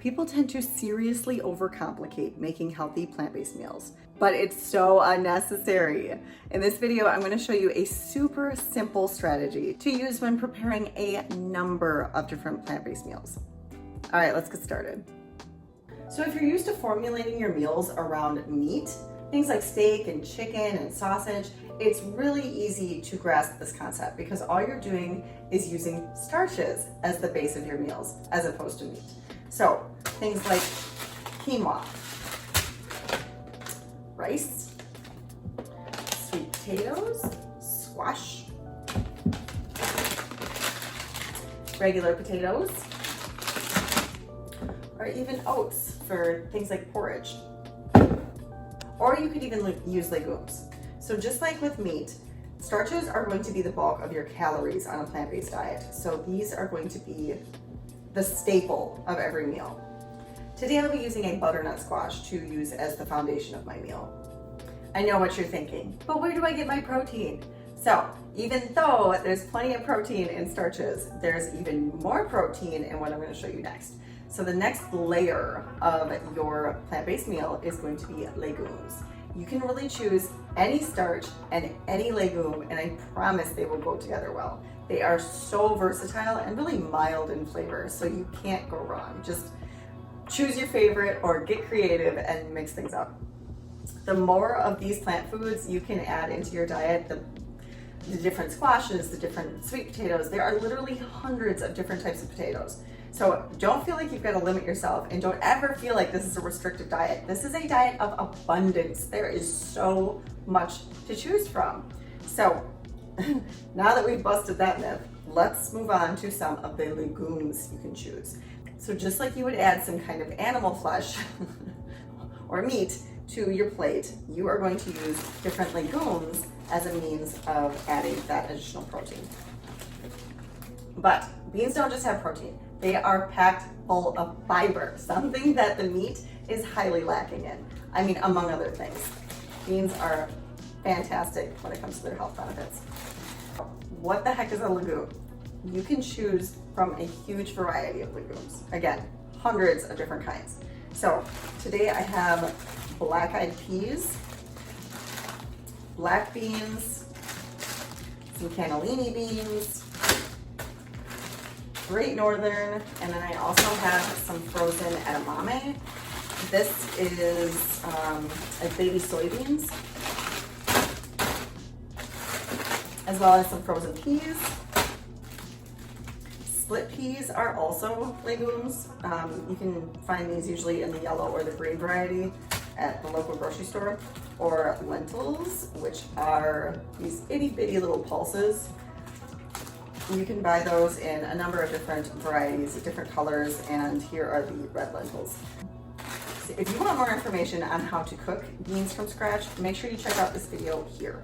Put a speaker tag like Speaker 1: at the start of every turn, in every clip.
Speaker 1: People tend to seriously overcomplicate making healthy plant-based meals, but it's so unnecessary. In this video, I'm going to show you a super simple strategy to use when preparing a number of different plant-based meals. All right, let's get started. So if you're used to formulating your meals around meat, things like steak and chicken and sausage, it's really easy to grasp this concept because all you're doing is using starches as the base of your meals as opposed to meat. So things like quinoa, rice, sweet potatoes, squash, regular potatoes, or even oats for things like porridge. Or you could even use legumes. So just like with meat, starches are going to be the bulk of your calories on a plant-based diet. So these are going to be the staple of every meal. Today I'll be using a butternut squash to use as the foundation of my meal. I know what you're thinking, but where do I get my protein? So even though there's plenty of protein in starches, there's even more protein in what I'm going to show you next. So the next layer of your plant-based meal is going to be legumes. You can really choose any starch and any legume, and I promise they will go together well. They are so versatile and really mild in flavor, so you can't go wrong. Just choose your favorite or get creative and mix things up. The more of these plant foods you can add into your diet, the different squashes, the different sweet potatoes, there are literally hundreds of different types of potatoes. So don't feel like you've got to limit yourself, and don't ever feel like this is a restrictive diet. This is a diet of abundance. There is so much to choose from. So now that we've busted that myth, let's move on to some of the legumes you can choose. So just like you would add some kind of animal flesh or meat to your plate, you are going to use different legumes as a means of adding that additional protein. But beans don't just have protein. They are packed full of fiber, something that the meat is highly lacking in. I mean, among other things. Beans are fantastic when it comes to their health benefits. What the heck is a legume? You can choose from a huge variety of legumes. Again, hundreds of different kinds. So today I have black-eyed peas, black beans, some cannellini beans, Great Northern, and then I also have some frozen edamame. This is baby soybeans, as well as some frozen peas. Split peas are also legumes. You can find these usually in the yellow or the green variety at the local grocery store. Or lentils, which are these itty bitty little pulses. You can buy those in a number of different varieties, different colors, and here are the red lentils. So if you want more information on how to cook beans from scratch, make sure you check out this video here.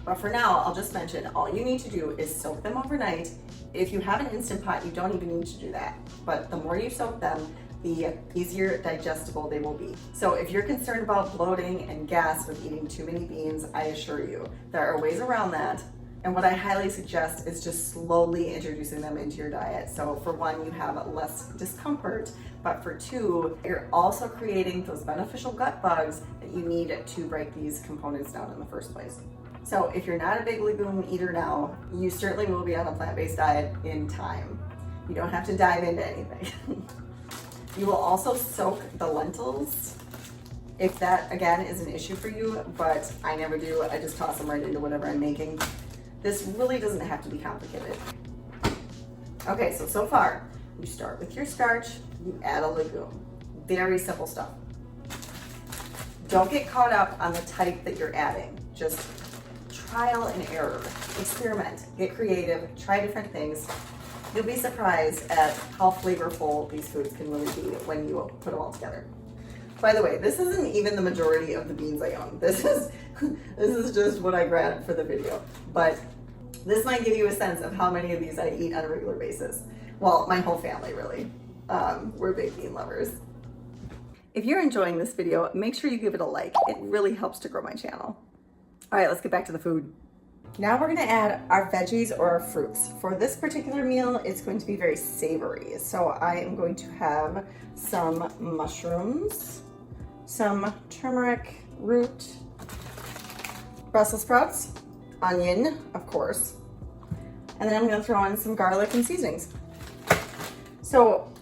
Speaker 1: But for now, I'll just mention all you need to do is soak them overnight. If you have an Instant Pot, you don't even need to do that. But the more you soak them, the easier digestible they will be. So if you're concerned about bloating and gas with eating too many beans, I assure you, there are ways around that. And what I highly suggest is just slowly introducing them into your diet. So for one, you have less discomfort, but for two, you're also creating those beneficial gut bugs that you need to break these components down in the first place. So if you're not a big legume eater now, you certainly will be on a plant-based diet in time. You don't have to dive into anything. You will also soak the lentils if that, again, is an issue for you, but I never do. I just toss them right into whatever I'm making. This really doesn't have to be complicated. Okay, so far, you start with your starch, you add a legume. Very simple stuff. Don't get caught up on the type that you're adding. Just trial and error. Experiment, get creative, try different things. You'll be surprised at how flavorful these foods can really be when you put them all together. By the way, this isn't even the majority of the beans I own. This is just what I grabbed for the video. But this might give you a sense of how many of these I eat on a regular basis. Well, my whole family really. We're big bean lovers. If you're enjoying this video, make sure you give it a like. It really helps to grow my channel. All right, let's get back to the food. Now we're gonna add our veggies or our fruits. For this particular meal, it's going to be very savory. So I am going to have some mushrooms, some turmeric root, Brussels sprouts, onion, of course, and then I'm gonna throw in some garlic and seasonings. So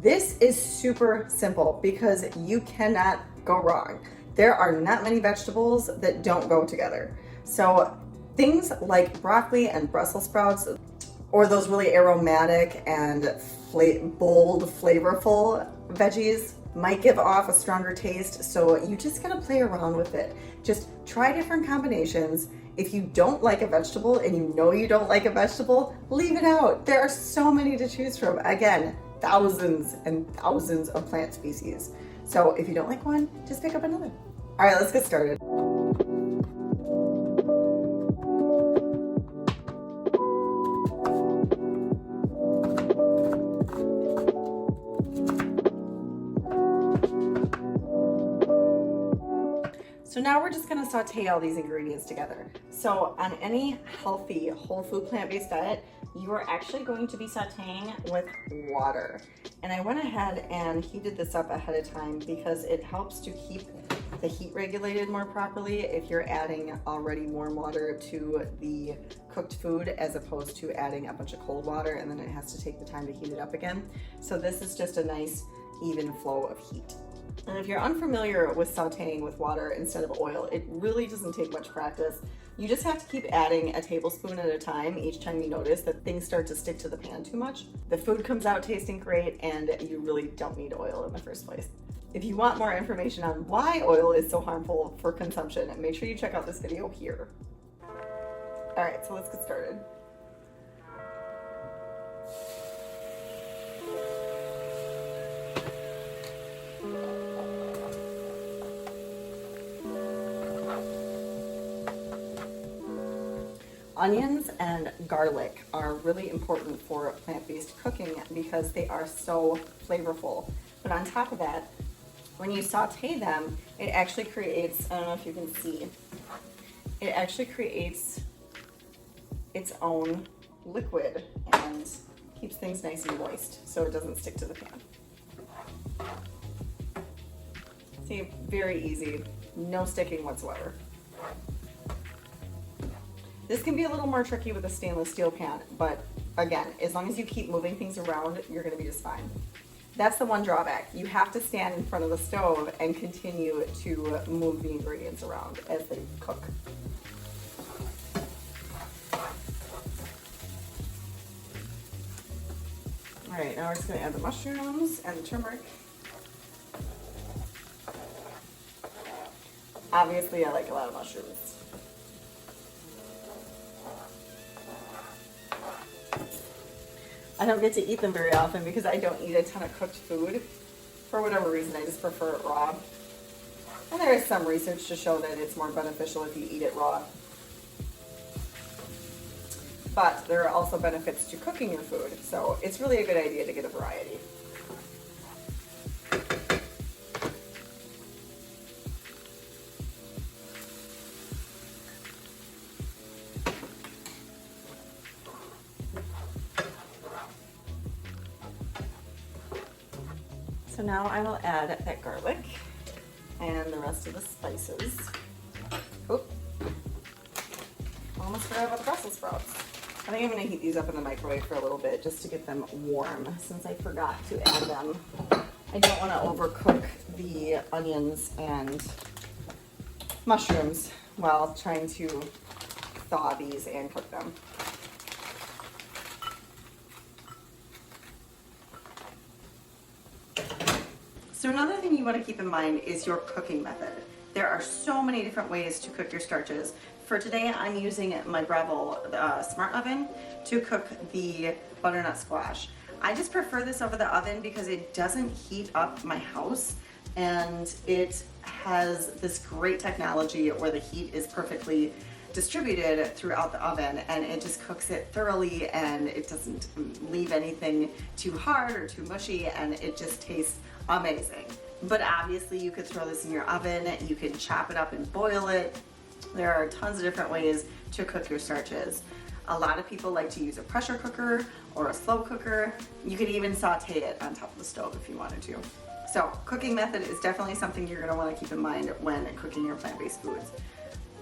Speaker 1: this is super simple because you cannot go wrong. There are not many vegetables that don't go together. So things like broccoli and Brussels sprouts, or those really aromatic and bold, flavorful veggies, might give off a stronger taste. So you just gotta play around with it. Just try different combinations. If you don't like a vegetable and you know you don't like a vegetable, leave it out. There are so many to choose from. Again, thousands and thousands of plant species. So if you don't like one, just pick up another. All right, let's get started. So now we're just gonna saute all these ingredients together. So on any healthy, whole food, plant-based diet, you are actually going to be sauteing with water. And I went ahead and heated this up ahead of time because it helps to keep the heat regulated more properly if you're adding already warm water to the cooked food, as opposed to adding a bunch of cold water and then it has to take the time to heat it up again. So this is just a nice even flow of heat. And if you're unfamiliar with sauteing with water instead of oil, it really doesn't take much practice. You just have to keep adding a tablespoon at a time each time you notice that things start to stick to the pan too much. The food comes out tasting great and you really don't need oil in the first place. If you want more information on why oil is so harmful for consumption, make sure you check out this video here. All right, so let's get started. Onions and garlic are really important for plant-based cooking because they are so flavorful. But on top of that, when you saute them, it actually creates, I don't know if you can see, it actually creates its own liquid and keeps things nice and moist so it doesn't stick to the pan. See, very easy, no sticking whatsoever. This can be a little more tricky with a stainless steel pan, but again, as long as you keep moving things around, you're gonna be just fine. That's the one drawback. You have to stand in front of the stove and continue to move the ingredients around as they cook. All right, now we're just gonna add the mushrooms and the turmeric. Obviously, I like a lot of mushrooms. I don't get to eat them very often because I don't eat a ton of cooked food. For whatever reason, I just prefer it raw. And there is some research to show that it's more beneficial if you eat it raw. But there are also benefits to cooking your food, so it's really a good idea to get a variety. So now I will add that garlic and the rest of the spices. Oop. Almost forgot about the Brussels sprouts. I think I'm gonna heat these up in the microwave for a little bit just to get them warm since I forgot to add them. I don't wanna overcook the onions and mushrooms while trying to thaw these and cook them. So another thing you want to keep in mind is your cooking method. There are so many different ways to cook your starches. For today, I'm using my Breville Smart Oven to cook the butternut squash. I just prefer this over the oven because it doesn't heat up my house and it has this great technology where the heat is perfectly distributed throughout the oven and it just cooks it thoroughly and it doesn't leave anything too hard or too mushy and it just tastes amazing. But obviously you could throw this in your oven, you can chop it up and boil it, There are tons of different ways to cook your starches. A lot of people like to use a pressure cooker or a slow cooker. You could even saute it on top of the stove if you wanted to. So cooking method is definitely something you're gonna wanna keep in mind when cooking your plant-based foods.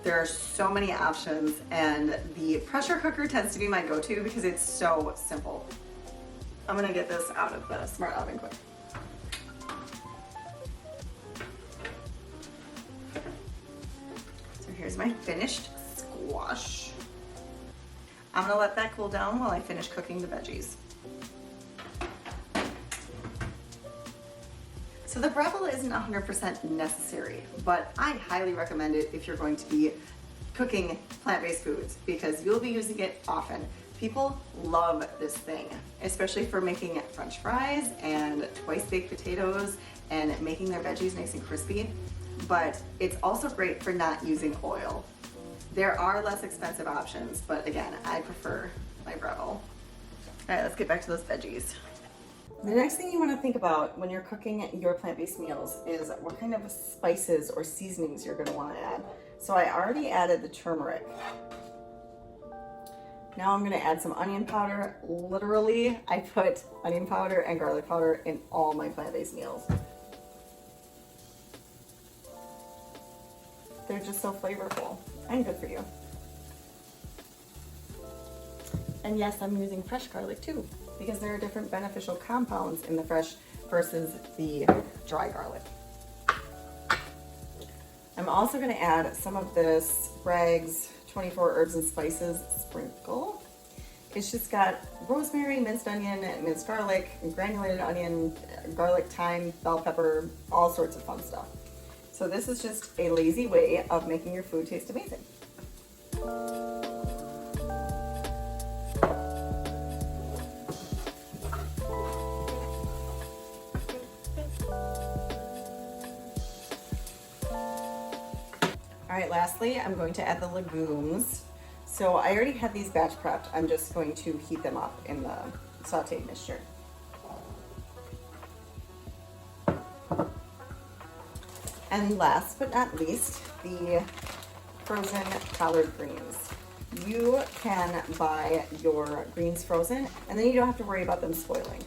Speaker 1: There are so many options, and the pressure cooker tends to be my go-to because it's so simple. I'm gonna get this out of the smart oven quick. So here's my finished squash. I'm gonna let that cool down while I finish cooking the veggies. So the breville isn't 100% necessary, but I highly recommend it if you're going to be cooking plant-based foods because you'll be using it often. People love this thing, especially for making French fries and twice baked potatoes and making their veggies nice and crispy, but it's also great for not using oil. There are less expensive options, but again, I prefer my breville. All right, let's get back to those veggies. The next thing you want to think about when you're cooking your plant-based meals is what kind of spices or seasonings you're going to want to add. So I already added the turmeric. Now I'm going to add some onion powder. Literally, I put onion powder and garlic powder in all my plant-based meals. They're just so flavorful and good for you. And yes, I'm using fresh garlic too, because there are different beneficial compounds in the fresh versus the dry garlic. I'm also going to add some of this Bragg's 24 herbs and spices sprinkle. It's just got rosemary, minced onion, minced garlic, granulated onion, garlic, thyme, bell pepper, all sorts of fun stuff. So this is just a lazy way of making your food taste amazing. All right, lastly, I'm going to add the legumes. So I already had these batch prepped. I'm just going to heat them up in the sauteed mixture. And last but not least, the frozen collard greens. You can buy your greens frozen, and then you don't have to worry about them spoiling.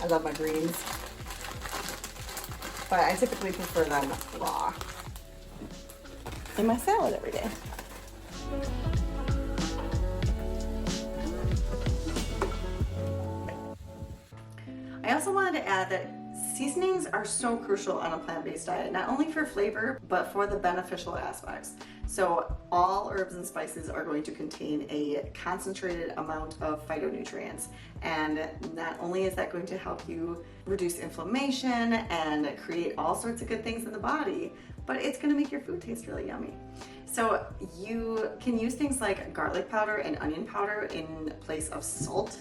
Speaker 1: I love my greens, but I typically prefer them raw in my salad every day. I also wanted to add that seasonings are so crucial on a plant-based diet, not only for flavor, but for the beneficial aspects. So all herbs and spices are going to contain a concentrated amount of phytonutrients. And not only is that going to help you reduce inflammation and create all sorts of good things in the body, but it's going to make your food taste really yummy. So you can use things like garlic powder and onion powder in place of salt,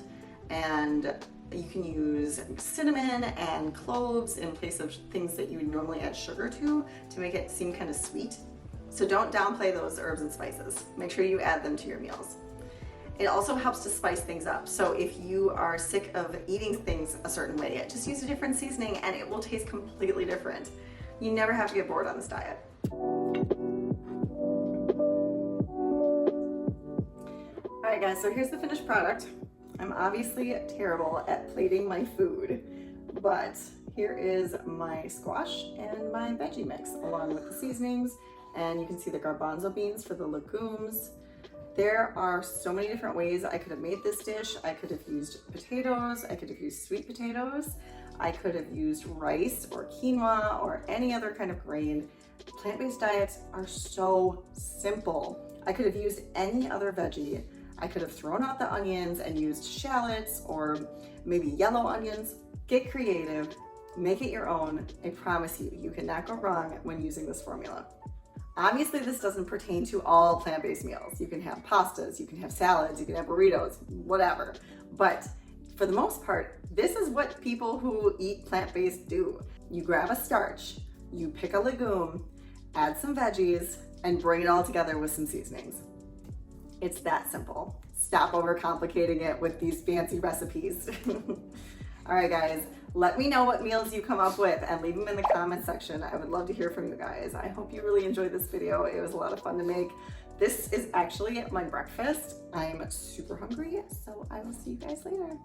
Speaker 1: and you can use cinnamon and cloves in place of things that you would normally add sugar to make it seem kind of sweet. So don't downplay those herbs and spices. Make sure you add them to your meals. It also helps to spice things up. So if you are sick of eating things a certain way, just use a different seasoning and it will taste completely different. You never have to get bored on this diet. All right guys, so here's the finished product. I'm obviously terrible at plating my food, but here is my squash and my veggie mix along with the seasonings, and you can see the garbanzo beans for the legumes. There are so many different ways I could have made this dish. I could have used potatoes, I could have used sweet potatoes, I could have used rice or quinoa or any other kind of grain. Plant-based diets are so simple. I could have used any other veggie. I could have thrown out the onions and used shallots or maybe yellow onions. Get creative, make it your own. I promise you, you cannot go wrong when using this formula. Obviously, this doesn't pertain to all plant-based meals. You can have pastas, you can have salads, you can have burritos, whatever. But for the most part, this is what people who eat plant-based do. You grab a starch, you pick a legume, add some veggies, and bring it all together with some seasonings. It's that simple. Stop overcomplicating it with these fancy recipes. All right, guys, let me know what meals you come up with and leave them in the comment section. I would love to hear from you guys. I hope you really enjoyed this video. It was a lot of fun to make. This is actually my breakfast. I'm super hungry, so I will see you guys later.